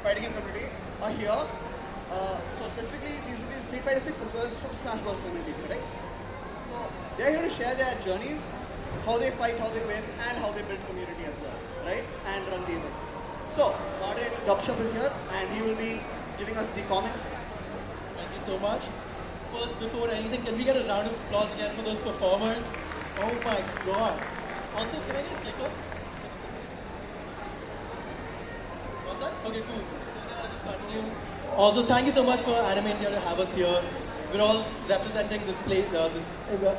fighting game community are here. So specifically, these will be Street Fighter 6 as well as from Smash Bros communities, correct? So they're here to share their journeys, how they fight, how they win, and how they build community as well, right? And run the events. So moderator Gupshup is here, and he will be giving us the comment. Thank you so much. First, before anything, can we get a round of applause again for those performers? Oh my god. Also, can I get a clicker? What's that? Okay, cool. Then I'll just continue. Also, thank you so much for Anime India to have us here. We're all representing this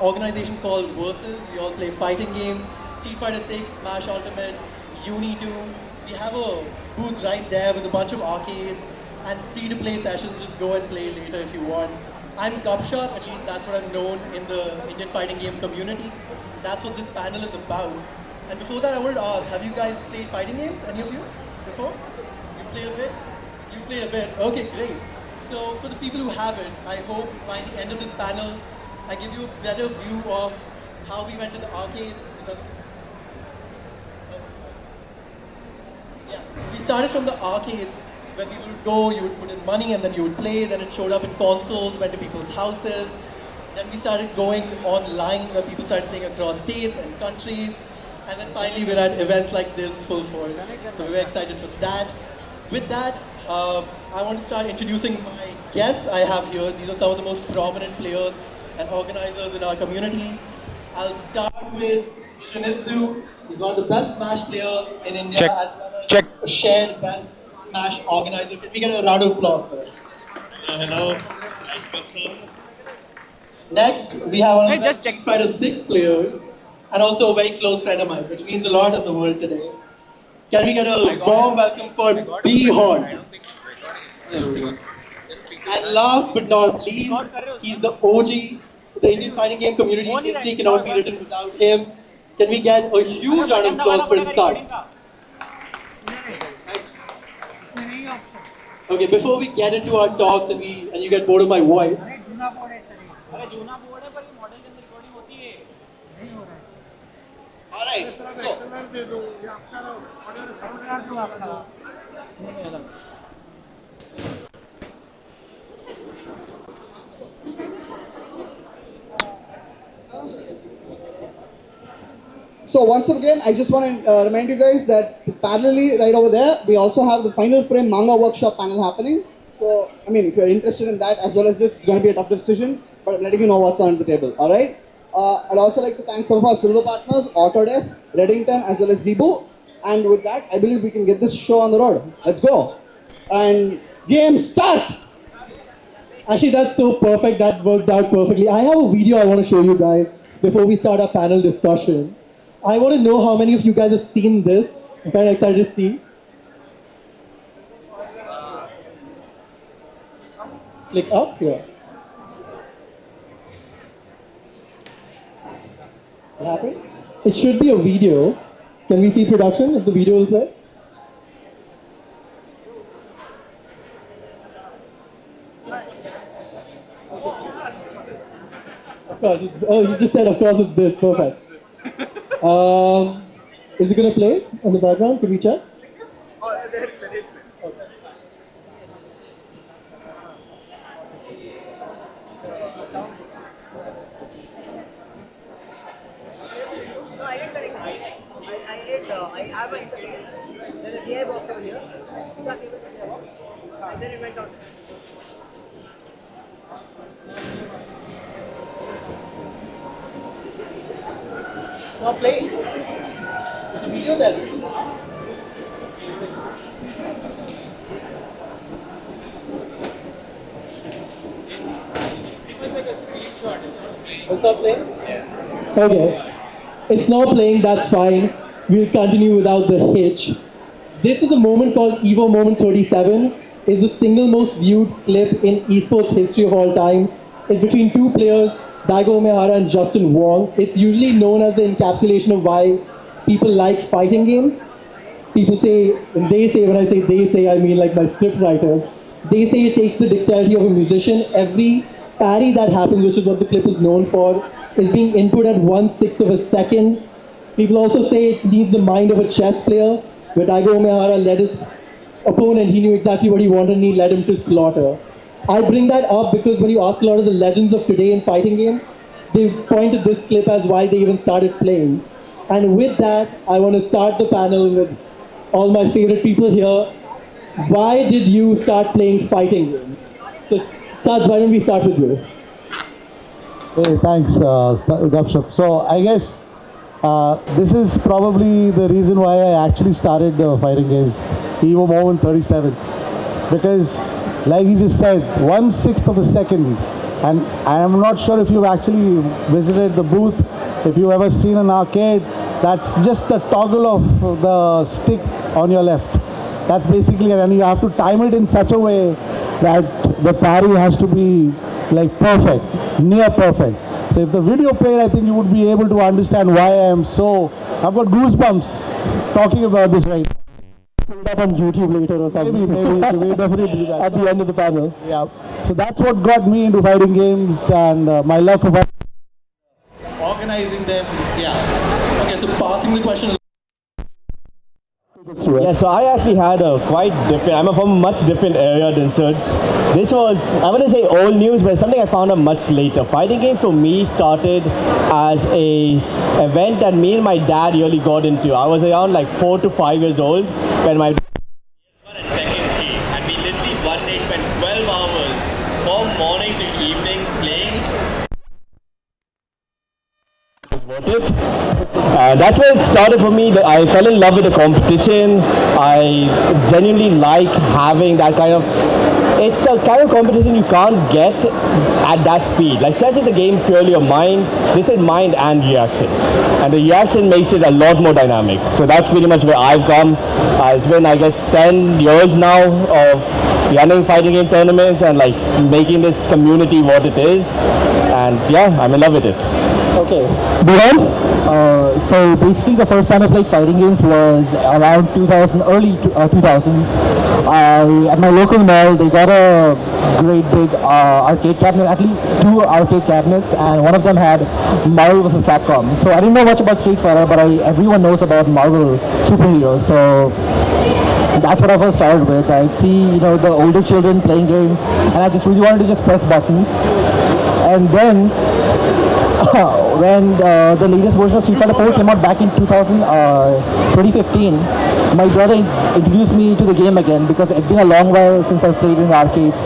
organization called Versus. We all play fighting games, Street Fighter 6, Smash Ultimate, Uni 2. We have a booth right there with a bunch of arcades and free-to-play sessions. Just go and play later if you want. I'm Gupshup, at least that's what I'm known in the Indian fighting game community. That's what this panel is about. And before that, I wanted to ask, have you guys played fighting games? Any of you? Before? You played a bit? You played a bit. Okay, great. So for the people who haven't, I hope by the end of this panel, I give you a better view of how we went to the arcades. Is that okay? Yeah, so we started from the arcades where people would go, you would put in money and then you would play, then it showed up in consoles, went to people's houses. Then we started going online where people started playing across states and countries. And then finally we're at events like this full force. So we're excited for that. With that, I want to start introducing my guests I have here. These are some of the most prominent players and organizers in our community. I'll start with Shunitsu. He's one of the best Smash players in India, as well as a shared best Smash organizer. Can we get a round of applause for him? Hello, it's Gupshup. Next, we have one of the best Street Fighter 6 players and also a very close friend of mine, which means a lot in the world today. Can we get a warm welcome for B-Haunt? And last but not least, he's the OG, the Indian fighting game community's history cannot be written without him. Can we get a huge round of applause for Sudz? Thanks. Okay, before we get into our talks and you get bored of my voice. Alright, so So once again, I just want to remind you guys that parallelly right over there, we also have the Final Frame Manga Workshop panel happening. So, I mean, if you're interested in that as well as this, it's going to be a tough decision, but I'm letting you know what's on the table, all right? I'd also like to thank some of our silver partners, Autodesk, Reddington, as well as Zeebo. And with that, I believe we can get this show on the road. Let's go. And game start! Actually, that's so perfect. That worked out perfectly. I have a video I want to show you guys before we start our panel discussion. I want to know how many of you guys have seen this. I'm kind of excited to see. Click up here. What happened? It should be a video. Can we see production if the video will play? Of course, you just said of course it's this, perfect. Is it going to play on the background? Could we check? Oh, they hit play. Okay. No, I didn't connect. I have my interface. There's a DI box over here. You got the DI box, and then it went out. not playing. It's a video then. It's not playing? Okay. It's not playing, that's fine. We'll continue without the hitch. This is a moment called Evo Moment 37. It's the single most viewed clip in esports history of all time. It's between two players, Daigo Umehara and Justin Wong. It's usually known as the encapsulation of why people like fighting games. People say, when I say they say, I mean like my script writers. They say it takes the dexterity of a musician. Every parry that happens, which is what the clip is known for, is being input at 1/6 of a second. People also say it needs the mind of a chess player, where Daigo Umehara led his opponent, he knew exactly what he wanted and he led him to slaughter. I bring that up because when you ask a lot of the legends of today in fighting games, they point to this clip as why they even started playing. And with that, I want to start the panel with all my favorite people here. Why did you start playing fighting games? So, Sudz, why don't we start with you? Hey, thanks, Gupshup. So I guess this is probably the reason why I actually started fighting games, Evo Moment 37, because like he just said, 1/6 of a second, and I'm not sure if you've actually visited the booth, if you've ever seen an arcade, that's just the toggle of the stick on your left. That's basically it, and you have to time it in such a way that the parry has to be like perfect, near perfect. So if the video played, I think you would be able to understand why I am so, I've got goosebumps talking about this right now. Put it up on YouTube later or something. Maybe, we'll definitely do that. At the end of the panel. Yeah, so that's what got me into fighting games and my love for fighting. Organizing them, yeah. Okay, so passing the question. Yeah, so I actually had a quite different, I'm from a much different area than Sudz. This was, I wouldn't say old news, but something I found out much later. Fighting game for me started as a event that me and my dad really got into. I was around like 4 to 5 years old when my and we literally one day spent 12 hours from morning to evening playing. That's where it started for me. I fell in love with the competition. I genuinely like having that kind of, it's a kind of competition you can't get at that speed. Like chess is a game purely of mind. This is mind and reactions. And the reaction makes it a lot more dynamic. So that's pretty much where I've come. It's been, I guess, 10 years now of running fighting game tournaments and like making this community what it is. And yeah, I'm in love with it. Okay. Beyond? So basically the first time I played fighting games was around 2000, early 2000s. At my local mall, they got a great big arcade cabinet, actually 2 arcade cabinets, and one of them had Marvel vs. Capcom. So I didn't know much about Street Fighter, but everyone knows about Marvel superheroes. So that's what I first started with. I'd see, the older children playing games, and I just really wanted to just press buttons. And then when the latest version of Street Fighter 4 came out back in 2015, my brother introduced me to the game again because it's been a long while since I've played in arcades.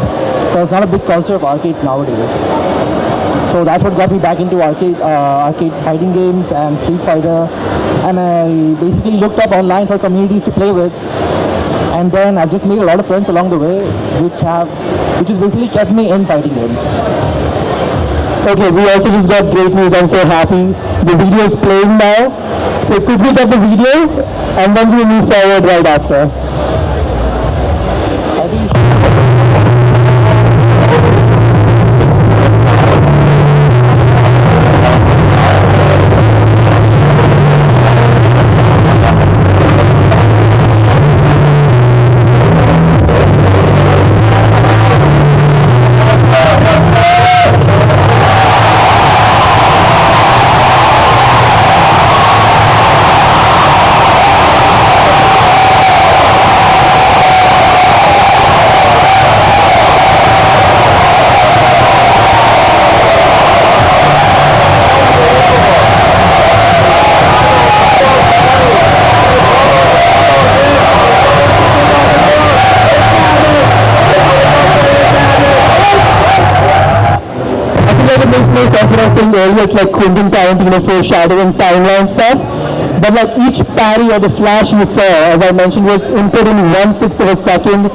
There's not a big culture of arcades nowadays. So that's what got me back into arcade fighting games and Street Fighter. And I basically looked up online for communities to play with. And then I've just made a lot of friends along the way, which has basically kept me in fighting games. Okay, we also just got great news. I'm so happy. The video is playing now. So could we get the video and then we'll move forward right after. I think that's what I was saying earlier, it's like Quentin Tarantino foreshadowing timeline stuff. But like each parry or the flash you saw, as I mentioned, was input in 1/6 of a second.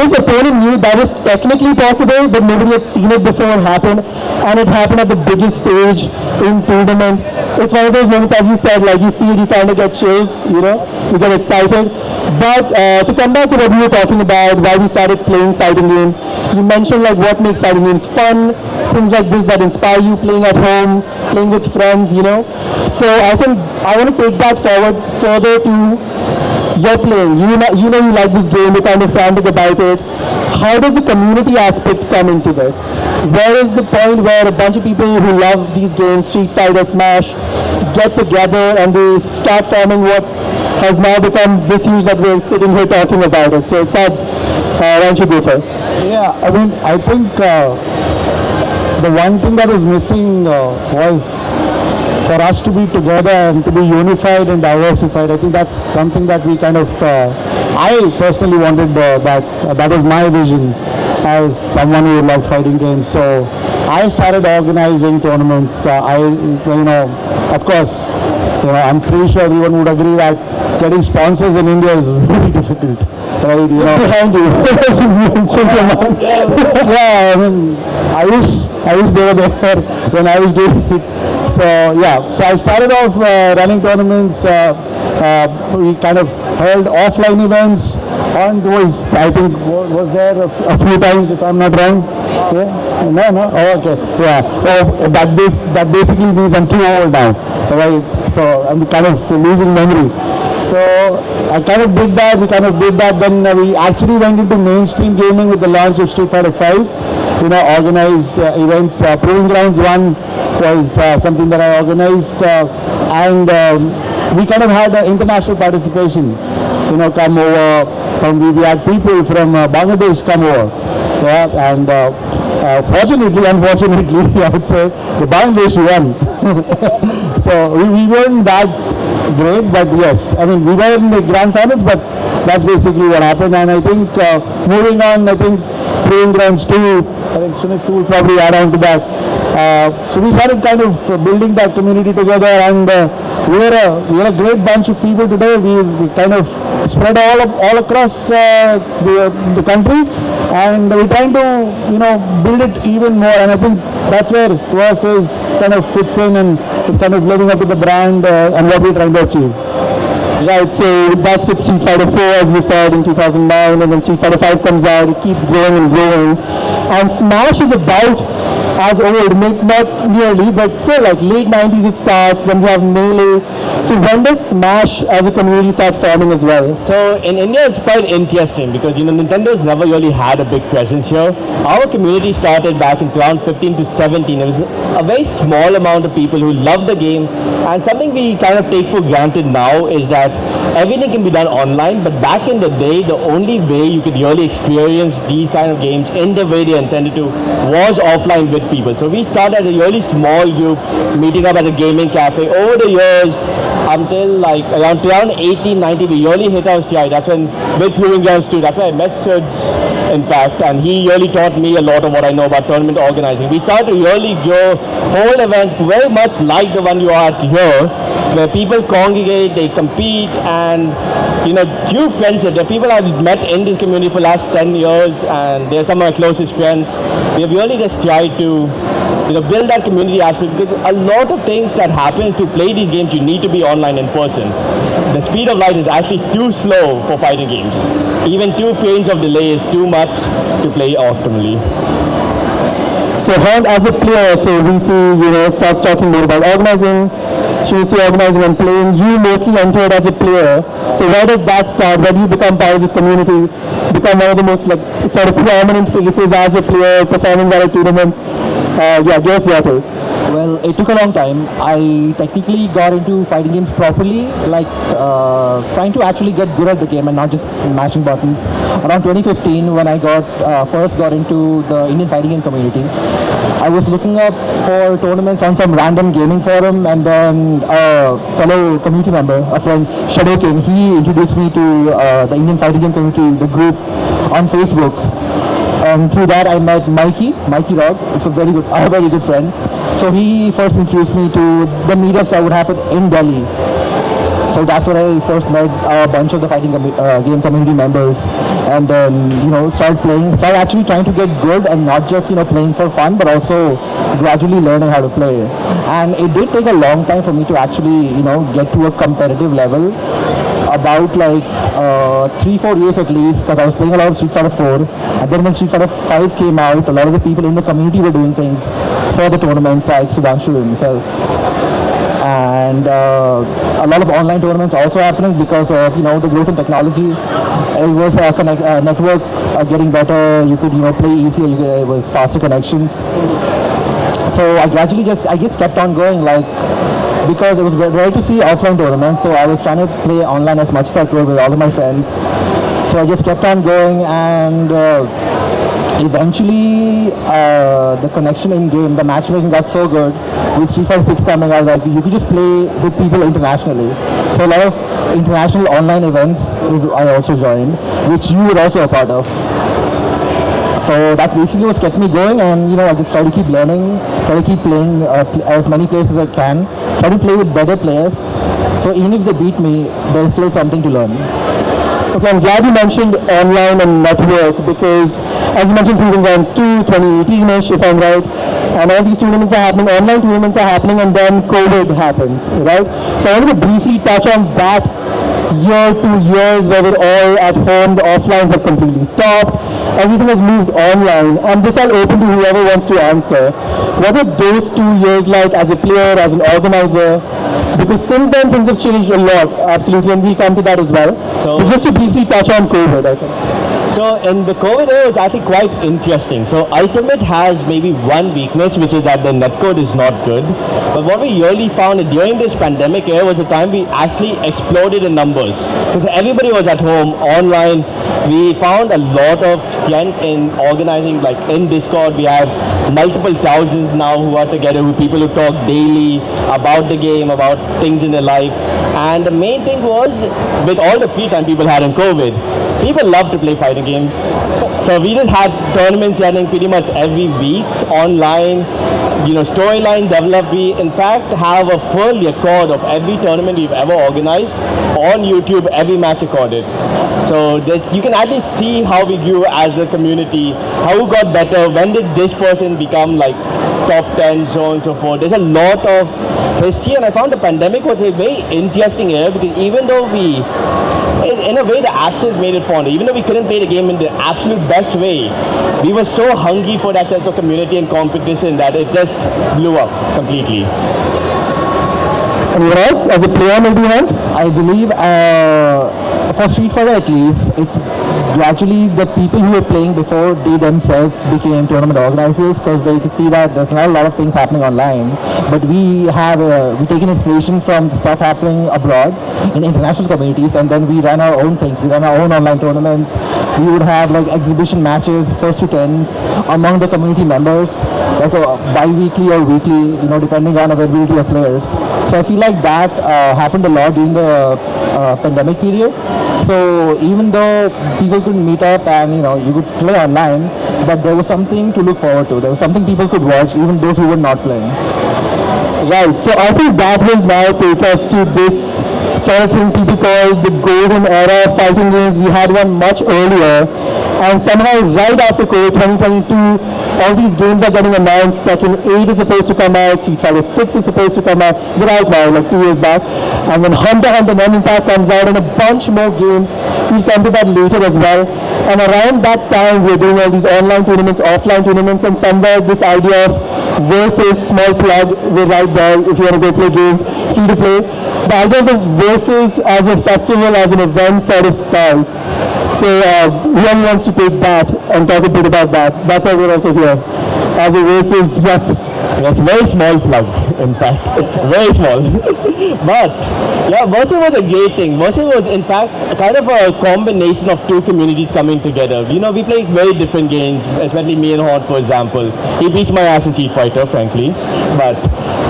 His opponent knew that was technically possible, but nobody had seen it before it happened. And it happened at the biggest stage in tournament. It's one of those moments, as you said, like you see it, you kind of get chills, you get excited. But to come back to what we were talking about, why we started playing fighting games, you mentioned like what makes fighting games fun, things like this that inspire you, playing at home, playing with friends, So I think I want to take that forward further to your playing. You like this game, you're kind of frantic about it. How does the community aspect come into this? Where is the point where a bunch of people who love these games, Street Fighter, Smash, get together and they start forming what has now become this huge that we're sitting here talking about it. So Sudz, why don't you go first? Yeah, I mean, I think the one thing that was missing was for us to be together and to be unified and diversified. I think that's something that we kind of, I personally wanted that was my vision as someone who loved fighting games. So I started organizing tournaments. Of course, I'm pretty sure everyone would agree that getting sponsors in India is very difficult, right? Behind you. Yeah, I mean, I wish they were there when I was doing it. So yeah, so I started off running tournaments. We kind of held offline events. And I think was there a few times, if I'm not wrong. Yeah, no. Oh, okay. Yeah. Oh, that basically means I'm too old now, right? So I'm kind of losing memory. So I kind of did that. We kind of did that. Then we actually went into mainstream gaming with the launch of Street Fighter 5. Organized events. Proving Grounds 1 was something that I organized, and we kind of had international participation. Come over from we had people from Bangladesh come over. Yeah, and unfortunately, I would say the Bangladesh won. So we weren't that great, but yes, I mean we were in the grand finals, but that's basically what happened. And I think moving on, I think Proving Grounds 2, I think Shunitsu will probably add on to that. So we started kind of building that community together, and we're a great bunch of people today. We kind of spread all across the country, and we're trying to build it even more. And I think that's where Versus kind of fits in, and it's kind of living up to the brand and what we're trying to achieve. Right, so that's with Street Fighter 4, as we said, in 2009, and then Street Fighter 5 comes out, it keeps growing and growing. And Smash is about as old, not nearly, but still like late 90s it starts, then we have Melee. So when does Smash as a community start forming as well? So in India it's quite interesting because Nintendo's never really had a big presence here. Our community started back in around 15 to 17. It was a very small amount of people who loved the game, and something we kind of take for granted now is that everything can be done online, but back in the day the only way you could really experience these kind of games in the way they intended to was offline with people. So we started as a really small group meeting up at a gaming cafe. Over the years, until like around 18, 19, we really hit our stride. That's when with Proving Grounds 2, that's when I met Sudz, in fact, and he really taught me a lot of what I know about tournament organizing. We started to really grow whole events very much like the one you are at here, where people congregate, they compete, and through friendship, the people I've met in this community for the last 10 years, and they're some of my closest friends. We have really just tried to build that community aspect, because a lot of things that happen to play these games, you need to be online in person. The speed of light is actually too slow for fighting games. Even 2 frames of delay is too much to play optimally. So Horn, as a player, so we see, Sudz talking more about organizing, Shunitsu organizing and playing. You mostly entered as a player. So where does that start? Where do you become part of this community? Become one of the most sort of prominent faces as a player, performing well at tournaments? Give us your take. Well, it took a long time. I technically got into fighting games properly, trying to actually get good at the game and not just mashing buttons. Around 2015, when I first got into the Indian fighting game community, I was looking up for tournaments on some random gaming forum, and then a fellow community member, a friend, Shadokin, he introduced me to the Indian fighting game community, the group on Facebook. And through that I met Mikey Rog. It's a very good friend. So he first introduced me to the meetups that would happen in Delhi. So that's where I first met a bunch of the fighting game community members, and then started actually trying to get good and not just playing for fun, but also gradually learning how to play. And it did take a long time for me to actually get to a competitive level. About 3-4 years at least, because I was playing a lot of Street Fighter 4, and then when Street Fighter 5 came out, a lot of the people in the community were doing things for the tournaments, like Sudhanshu himself. And a lot of online tournaments also happening because of the growth in technology. It was networks are getting better. You could play easier. It was faster connections. So I gradually just kept on going. because it was rare to see offline tournaments. So I was trying to play online as much as I could with all of my friends. So I just kept on going, and eventually the connection in game, the matchmaking got so good with Street Fighter 6 coming out that you could just play with people internationally. So a lot of international online events I also joined, which you were also a part of. So that's basically what's kept me going, and I just try to keep learning, try to keep playing as many players as I can, try to play with better players. So even if they beat me, there's still something to learn. Okay, I'm glad you mentioned online and network, because as you mentioned, Proving Grounds 2, 2018-ish, if I'm right, and all these tournaments are happening, online tournaments are happening, and then COVID happens, right? So I wanted to briefly touch on that year, 2 years, where we're all at home, the offlines have completely stopped, everything has moved online, and this I'll open to whoever wants to answer. What were those 2 years like as a player, as an organizer? Because since then things have changed a lot, absolutely, and we'll come to that as well. But just to briefly touch on COVID, I think. So in the COVID era, it's actually quite interesting. So Ultimate has maybe one weakness, which is that the netcode is not good. But what we really found during this pandemic era was the time we actually exploded in numbers. Because everybody was at home, online. We found a lot of strength in organizing, like in Discord, we have multiple thousands now who are together, who people who talk daily about the game, about things in their life. And the main thing was, with all the free time people had in COVID, people love to play fighting games. So we just had tournaments running pretty much every week online. Storyline developed. We in fact have a full record of every tournament we've ever organized on YouTube, every match recorded. So you can actually see how we grew as a community, how we got better, when did this person become like top 10, so on and so forth. There's a lot of history, and I found the pandemic was a very interesting era, because even though in a way the absence made it fun. Even though we couldn't play the game in the absolute best way, we were so hungry for that sense of community and competition that it just blew up completely. Anyone else as a player maybe, Hunt? I believe for Street Fighter at least, it's gradually the people who were playing before, they themselves became tournament organizers, because they could see that there's not a lot of things happening online, but we take an inspiration from the stuff happening abroad in international communities, and then we run our own things. We run our own online tournaments. We would have like exhibition matches, first to tens among the community members, like bi-weekly or weekly, depending on availability of players. So I feel like that happened a lot during the pandemic period. So even though people couldn't meet up and you could play online, but there was something to look forward to. There was something people could watch, even those who were not playing. Right, so I think that will now take us to this sort of thing people call the golden era of fighting games. We had one much earlier, and somehow right after COVID 2022, all these games are getting announced. Tekken 8 is supposed to come out, Street Fighter 6 is supposed to come out, they're out now, like 2 years back, and then Hunter x Hunter Men Impact comes out, and a bunch more games. We'll come to that later as well. And around that time, we're doing all these online tournaments, offline tournaments, and somewhere this idea of versus, small plug, we're right there if you want to go play games, free to play. The idea of the versus as a festival, as an event sort of starts. So whoever wants to take that and talk a bit about that, that's why we're also here. As a versus, yes. That's a very small plug, in fact. Very small. But, yeah, Versus was a great thing. Versus was, in fact, kind of a combination of two communities coming together. We play very different games, especially me and Hort, for example. He beats my ass in Street Fighter, frankly. But,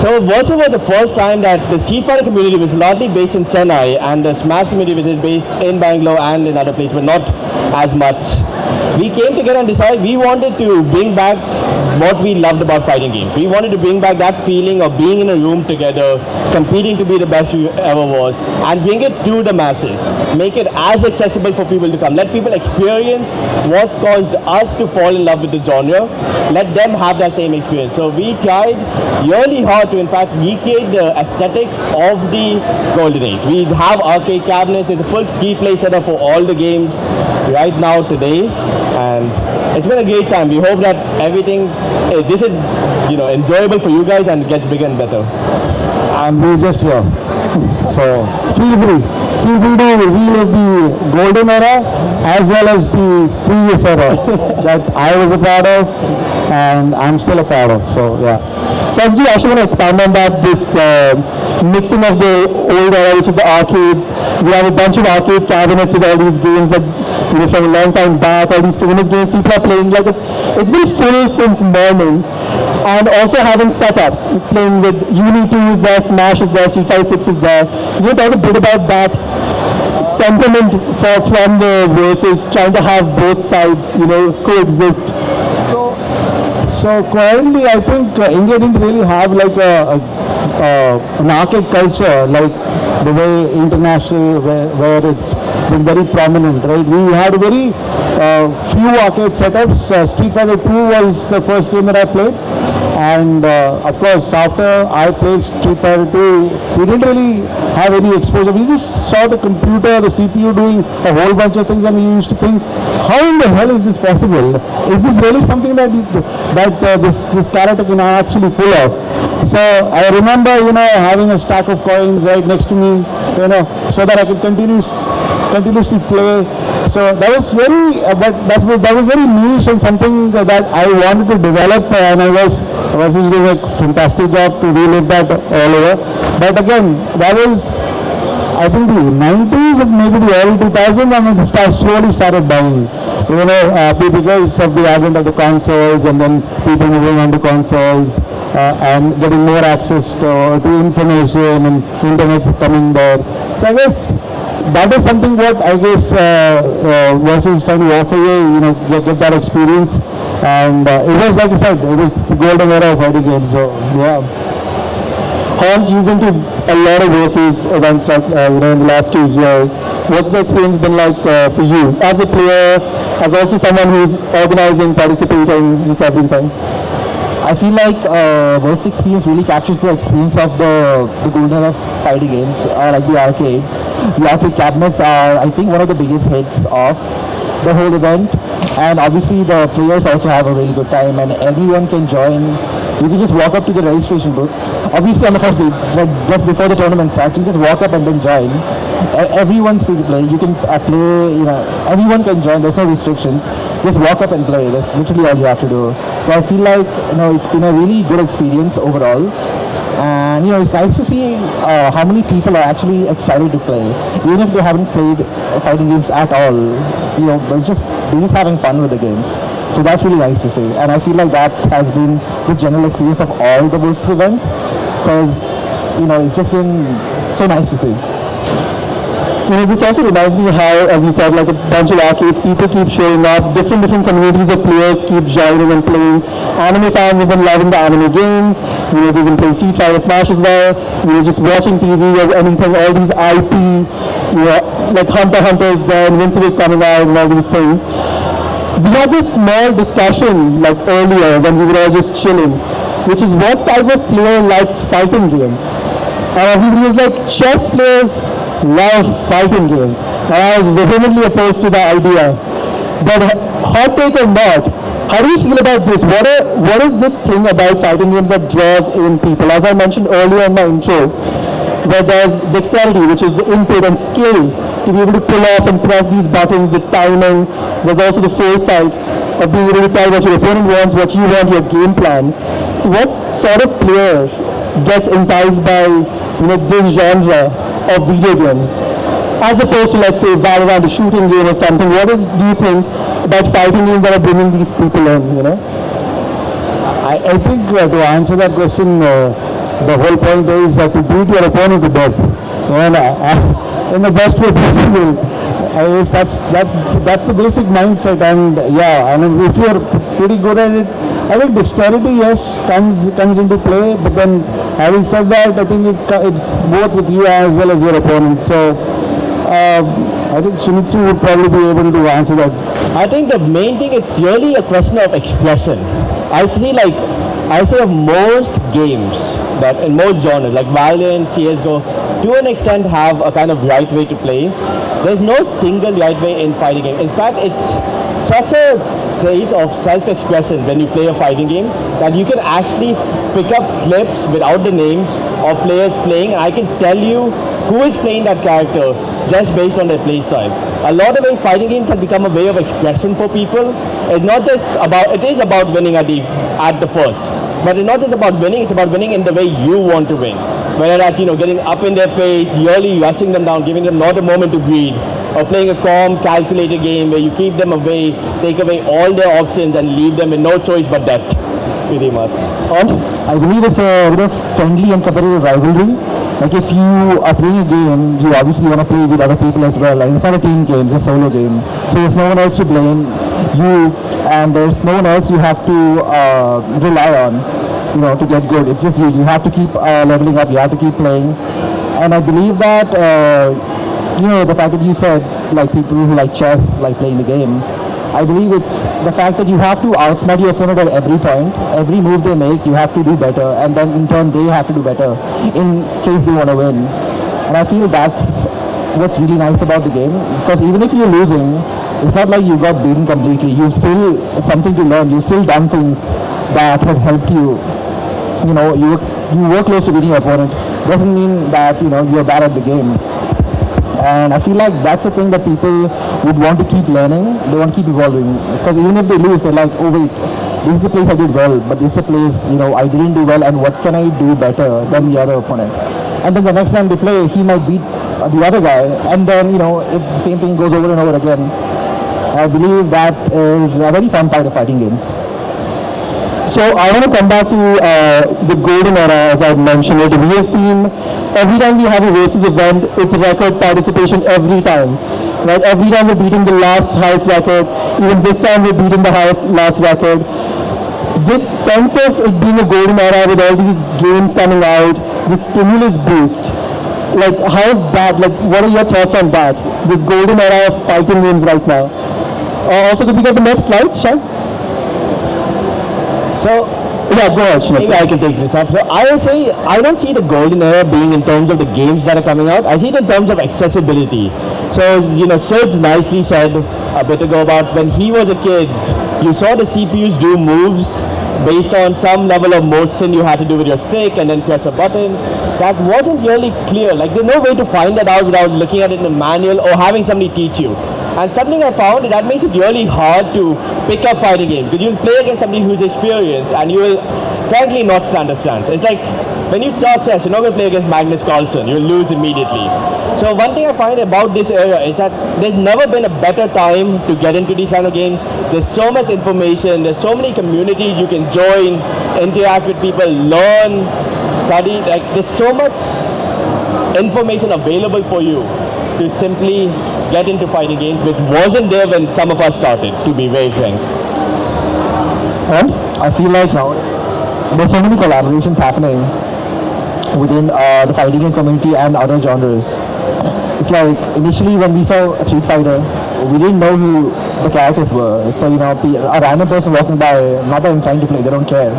so Versus was the first time that the Street Fighter community was largely based in Chennai, and the Smash community was based in Bangalore and in other places, but not as much. We came together and decided we wanted to bring back what we loved about fighting games. We wanted to bring back that feeling of being in a room together, competing to be the best you ever was, and bring it to the masses. Make it as accessible for people to come. Let people experience what caused us to fall in love with the genre. Let them have that same experience. So we tried really hard to, in fact, recreate the aesthetic of the Golden Age. We have arcade cabinets. There's a full replay setup for all the games right now today, and it's been a great time. We hope that everything, this is enjoyable for you guys and gets bigger and better. And we're just here. So feel free. people to relive the golden era as well as the previous era that I was a part of and I'm still a part of. So yeah. Sudz, do you actually want to expand on that? This mixing of the old era, which is the arcades. We have a bunch of arcade cabinets with all these games that from a long time back. All these famous games people are playing. Like it's been full since morning. And also having setups, playing with Uni 2 is there, Smash is there, Street Fighter 6 is there. You know, talk a bit about that sentiment from the versus trying to have both sides, coexist. So currently, I think India didn't really have like an arcade culture like the way international, where it's been very prominent, right? We had very few arcade setups. Street Fighter 2 was the first game that I played. And of course, after I played Street Fighter 2, we didn't really have any exposure. We just saw the computer, the CPU doing a whole bunch of things, and we used to think, how in the hell is this possible? Is this really something that this character can actually pull off? So I remember, having a stack of coins right next to me, so that I could continuously play. So that was very, that was very niche and something that I wanted to develop, and I was just doing a fantastic job to relive that all over. But again, that was, I think, the 90s or maybe the early 2000s, and then slowly started dying. Because of the advent of the consoles, and then people moving on to consoles and getting more access to information and internet coming there. So I guess that is something what I guess versus trying to offer you, get that experience. And it was, like I said, it was the golden era of fighting games. So yeah. Haunt, you've been to a lot of versus events, in the last 2 years. What's the experience been like for you as a player, as also someone who's organizing, participating, just everything? I feel like Versus experience really captures the experience of the golden era of fighting games, like the arcades. The arcade cabinets are, I think, one of the biggest hits of the whole event. And obviously the players also have a really good time, and everyone can join. You can just walk up to the registration booth. Obviously on the first day, just before the tournament starts, you just walk up and then join. Everyone's free to play. You can play, anyone can join. There's no restrictions. Just walk up and play. That's literally all you have to do. So I feel like, it's been a really good experience overall. And, it's nice to see how many people are actually excited to play. Even if they haven't played fighting games at all, they're just having fun with the games. So that's really nice to see. And I feel like that has been the general experience of all the Versus events. Because, it's just been so nice to see. This also reminds me how, as you said, like a bunch of arcades, people keep showing up, different communities of players keep joining and playing. Anime fans have been loving the anime games. They've been playing Street Fighter Smash as well. Just watching TV or anything, all these IP, like Hunter x Hunter is there, Invincible is coming out, and all these things. We had this small discussion like earlier when we were all just chilling, which is what type of player likes fighting games. And everybody was like, chess players love fighting games. And I was vehemently opposed to the idea. But hot take or not, how do you feel about this? What is this thing about fighting games that draws in people? As I mentioned earlier in my intro, where there's dexterity, which is the input, and skill to be able to pull off and press these buttons, the timing. There's also the foresight of being able to tell what your opponent wants, what you want, your game plan. So what sort of player gets enticed by this genre of video game, as opposed to, let's say, Valorant, a shooting game or something? Do you think about fighting games that are bringing these people in? I think to answer that question, the whole point is to beat your opponent to death, in the best way possible. I guess that's the basic mindset, and if you're pretty good at it, I think dexterity, yes, comes into play. But then, having said that, I think it's both with you as well as your opponent. So I think Shunitsu would probably be able to answer that. I think the main thing, it's really a question of expression. I say of most games, that in most genres, like Valorant, CSGO, to an extent have a kind of right way to play. There's no single right way in fighting game. In fact, it's such a state of self-expression when you play a fighting game that you can actually pick up clips without the names of players playing. I can tell you who is playing that character just based on their play style. A lot of fighting games have become a way of expression for people. It's not just about, it is about winning at the first, but it's not just about winning, it's about winning in the way you want to win. Whether that's, getting up in their face, really rushing them down, giving them not a moment to breathe, or playing a calm, calculated game where you keep them away, take away all their options and leave them with no choice but that, pretty much. I believe it's a friendly and competitive rivalry. Like if you are playing a game, you obviously want to play with other people as well. Like it's not a team game, it's a solo game. So there's no one else to blame. And there's no one else you have to rely on, to get good. It's just you. You have to keep leveling up. You have to keep playing. And I believe that, the fact that you said like people who like chess like playing the game. I believe it's the fact that you have to outsmart your opponent at every point. Every move they make, you have to do better, and then in turn they have to do better in case they want to win. And I feel that's what's really nice about the game, because even if you're losing, it's not like you got beaten completely. You've still something to learn. You've still done things that have helped you. You work close to beating your opponent. Doesn't mean that you're bad at the game. And I feel like that's the thing that people would want to keep learning. They want to keep evolving. Because even if they lose, they're like, oh wait, this is the place I did well, but this is the place, I didn't do well, and what can I do better than the other opponent? And then the next time they play, he might beat the other guy, and then, the same thing goes over and over again. I believe that is a very fun part of fighting games. So I want to come back to the golden era, as I mentioned it. We have seen every time we have a versus event, it's record participation every time. Right? Every time we're beating the highest record. Even this time we're beating the last record. This sense of it being a golden era with all these games coming out, the stimulus boost. Like, how is that? Like, what are your thoughts on that? This golden era of fighting games right now. Also, could we get the next slide, Shanks? So, yeah, go ahead, Shunitsu. Maybe I can take this up. So I would say I don't see the golden era being in terms of the games that are coming out. I see it in terms of accessibility. So, Sudz nicely said a bit ago about when he was a kid, you saw the CPUs do moves based on some level of motion you had to do with your stick and then press a button. That wasn't really clear. Like, there's no way to find that out without looking at it in a manual or having somebody teach you. And something I found that makes it really hard to pick up fighting games, because you'll play against somebody who's experienced and you will frankly not stand a chance. It's like when you start chess, you're not going to play against Magnus Carlsen, you'll lose immediately. So one thing I find about this era is that there's never been a better time to get into these kind of games. There's so much information, there's so many communities you can join, interact with people, learn, study. Like, there's so much information available for you to simply get into fighting games, which wasn't there when some of us started, to be very frank. And I feel like now there's so many collaborations happening within the fighting game community and other genres. It's like initially when we saw a Street Fighter, we didn't know who the characters were. So a random person walking by, not that I'm trying to play, they don't care.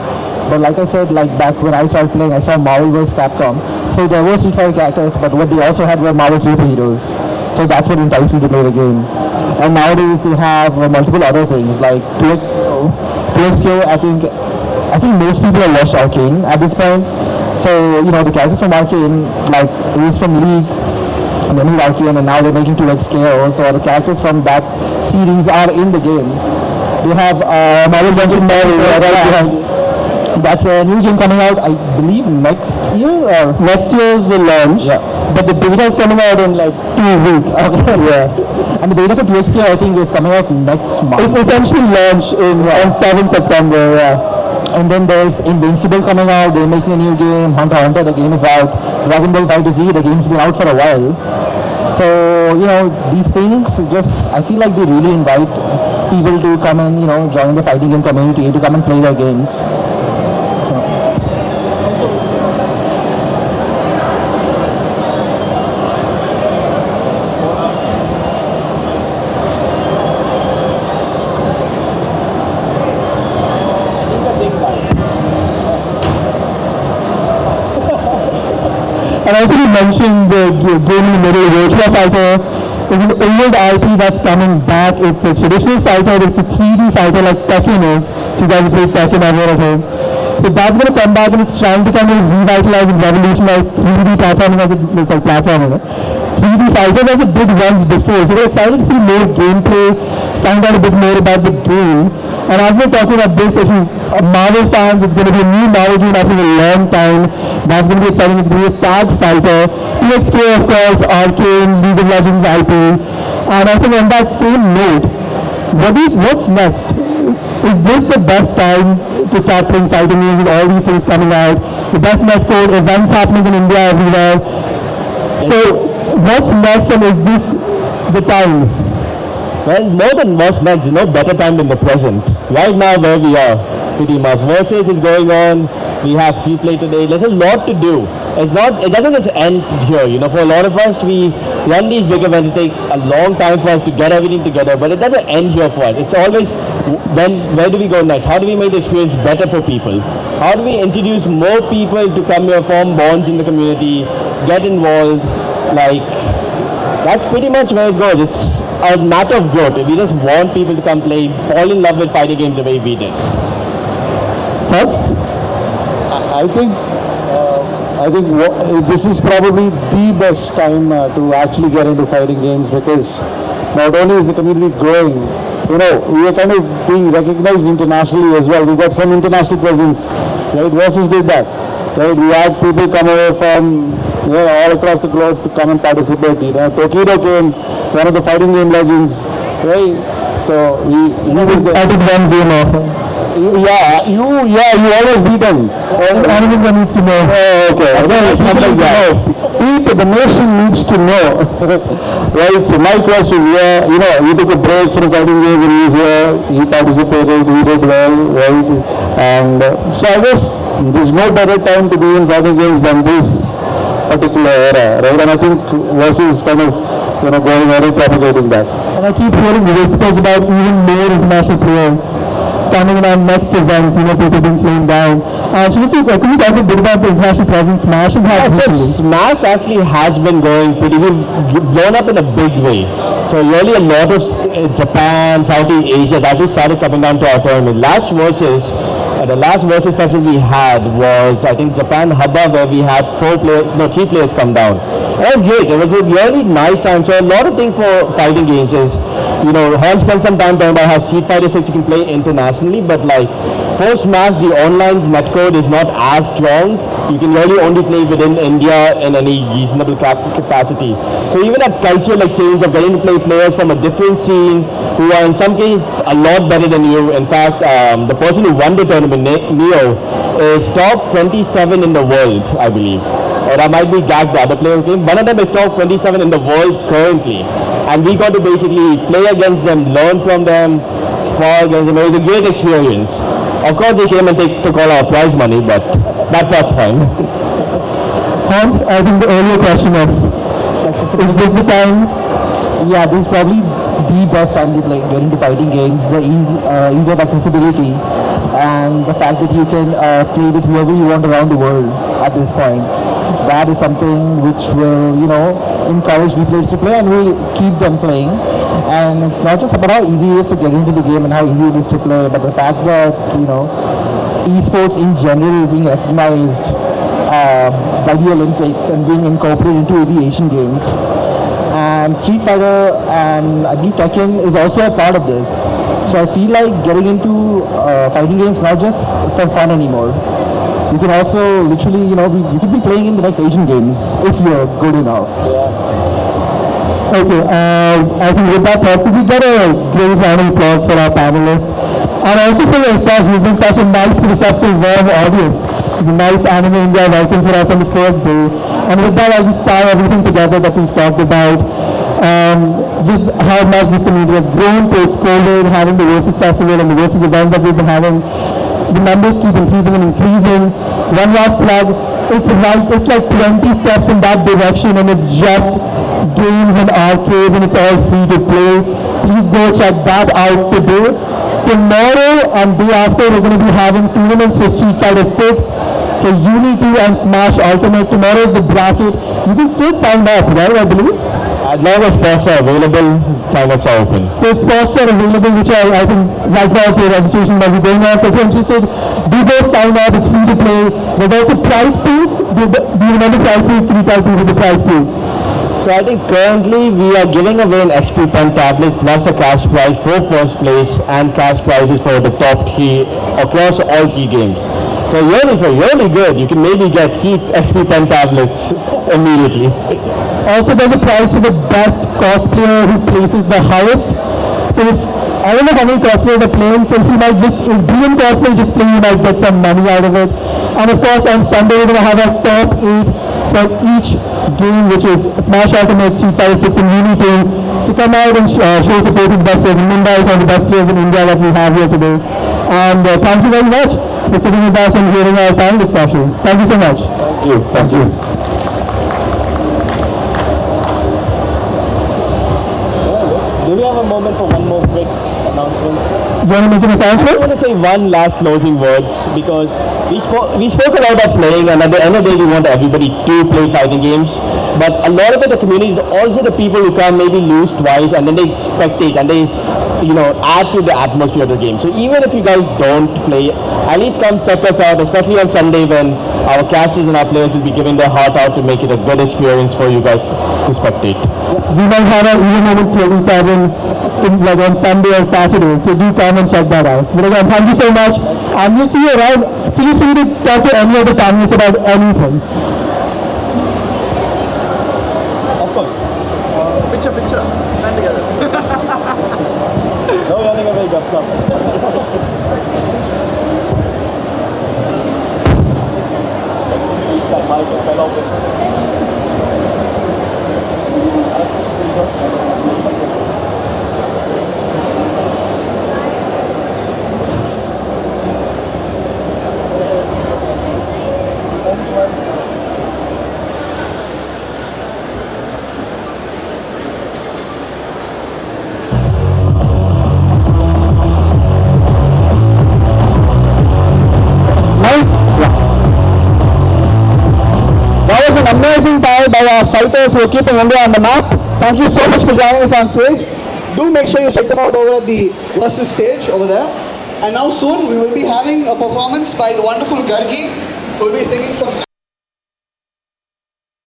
But like I said, like back when I started playing, I saw Marvel vs. Capcom. So there were Street Fighter characters, but what they also had were Marvel superheroes. So that's what enticed me to play the game. And nowadays they have multiple other things like 2XQ. I think most people have watched Arcane at this point. So the characters from Arcane, like Ace from League, and then Arcane, and now they're making 2XK. So the characters from that series are in the game. They have Marvel vs. Marvel right behind. That's a new game coming out, I believe, next year, or Next year is the launch, but the beta is coming out in like 2 weeks. Okay. Yeah. And the beta for 2XK, I think, is coming out next month. It's essentially launch on 7th September, yeah. And then there's Invincible coming out, they're making a new game, Hunter x Hunter, the game is out, Dragon Ball FighterZ, the game's been out for a while. So, these things I feel like they really invite people to come and, join the fighting game community, to come and play their games. And also you mentioned the game in the middle, Virtua Fighter. is an old IP that's coming back. It's a traditional fighter. It's a 3D fighter like Tekken is. If you guys have played Tekken ever at home. So that's going to come back and it's trying to kind of revitalize and revolutionize 3D platforming as it's like platforming. 3D fighters as it did once before. So we're excited to see more gameplay, find out a bit more about the game. And as we're talking about this, if you are Marvel fans, it's going to be a new Marvel game after a long time. That's going to be exciting. It's going to be a tag fighter. TXK, of course, Arcane, League of Legends IP. And I think on that same note, what's next? Is this the best time to start playing fighting games with all these things coming out? The best netcode, events happening in India everywhere. So what's next and is this the time? Well, more than what's next, there's no better time than the present. Right now, where we are, pretty much. Versus is going on. We have free play today. There's a lot to do. It doesn't just end here. For a lot of us, we run these big events. It takes a long time for us to get everything together, but it doesn't end here for us. It's always where do we go next? How do we make the experience better for people? How do we introduce more people to come here, form bonds in the community, get involved? That's pretty much where it goes. It's a matter of growth. We just want people to come play, fall in love with fighting games the way we did. Sudz? I think this is probably the best time to actually get into fighting games because not only is the community growing, we are kind of being recognized internationally as well. We got some international presence, right? Versus did that, right? We had people come over from all across the globe to come and participate. Tokido came, one of the fighting game legends, right? So he was there. I did one game off. You always beat him. Anyone needs to know. Okay. The nation needs to know. Right? So Mike West was here. He took a break from fighting games and he was here. He participated. He did well. Right? And so I guess there's no better time to be in fighting games than this particular era. Right? And I think Versus kind of going ahead and propagating that. And I keep hearing whispers about even more international players coming in on next events, people being claimed down. Shunitsu, can you talk a bit about the international presence Smash has had recently? Smash actually has been going pretty, we've blown up in a big way. So really a lot of Japan, Southeast Asia has actually started coming down to our tournament. The last versus festival we had was, I think, Japan Haba, where we had 3 players come down. That was great. It was a really nice time. So a lot of things for fighting games is, Hans spent some time talking about how Street Fighter 6 you can play internationally, but for Smash, the online netcode is not as strong. You can really only play within India in any reasonable capacity. So even that cultural exchange of getting to play players from a different scene who are in some cases a lot better than you. In fact, the person who won the tournament, Neo, is top 27 in the world, I believe. Or I might be gagged, the other player came. One of them is top 27 in the world currently. And we got to basically play against them, learn from them, spar against them. It was a great experience. Of course, they came and took all our prize money, but that part's fine. And I think the earlier question of, is this the time? Yeah, this is probably the best time to get into fighting games. The ease of accessibility and the fact that you can play with whoever you want around the world at this point. That is something which will, encourage new players to play and will keep them playing. And it's not just about how easy it is to get into the game and how easy it is to play, but the fact that, esports in general being recognized by the Olympics and being incorporated into the Asian Games. And Street Fighter and I believe Tekken is also a part of this. So I feel like getting into fighting games not just for fun anymore. You can also literally, you could be playing in the next Asian Games if you're good enough. Okay, I think with that thought, could we get a great round of applause for our panelists? And also for yourself, you've been such a nice, receptive, warm audience. It's a nice Anime India welcome for us on the first day. And with that, I'll just tie everything together that we've talked about. Just how much this community has grown post-COVID, having the Versus Festival and the Versus events that we've been having. The numbers keep increasing and increasing. One last plug, it's like 20 steps in that direction and it's just games and arcades and it's all free to play. Please go check that out today. Tomorrow and day after we're going to be having tournaments for Street Fighter 6, for Uni 2 and Smash Ultimate. Tomorrow is the bracket. You can still sign up, right, I believe? I As long as spots are available, sign-ups are open. So spots are available, which are, I think, right now it's a registration that we're going on. So if you're interested, do go sign up. It's free to play. There's also prize pools. Do you remember prize pools? Can you tell people the prize pools? So I think currently we are giving away an XP Pen tablet plus a cash prize for first place and cash prizes for the top 3 across all 3 games. So really good, you can maybe get Heat XP Pen tablets immediately. Also, there's a prize for the best cosplayer who places the highest. So if, I don't know how many cosplayers are playing, so if you might just, if be in cosplay, just play, you might get some money out of it. And of course, on Sunday, we're going to have our top 8 for each game, which is Smash Ultimate, Street Fighter 6, and Uni 2. So come out and show support to the best players in Mumbai, some of the best players in India that we have here today. And thank you very much for sitting with us and hearing our panel discussion. Thank you so much. Thank you. Thank you. Do we have a moment for one more quick announcement? You want to make an I announcement? want to say one last closing words because we spoke about our playing, and at the end of the day we want everybody to play fighting games, but a lot of it, the community is also the people who come maybe lose twice and then they spectate and they add to the atmosphere of the game. So even if you guys don't play, at least come check us out, especially on Sunday when our casters and our players will be giving their heart out to make it a good experience for you guys to spectate. We might have an Evo Moment 27 like on Sunday or Saturday, so do come and check that out. But again, thank you so much, and we'll see you around. Feel free to talk to any of the panelists about anything. Of course. Picture. Stand together. No running away, Gupshup. That mic fell That was an amazing tie by our fighters who are keeping India on the map. Thank you so much for joining us on stage. Do make sure you check them out over at the versus stage over there. And now soon we will be having a performance by the wonderful Gargi, who will be singing some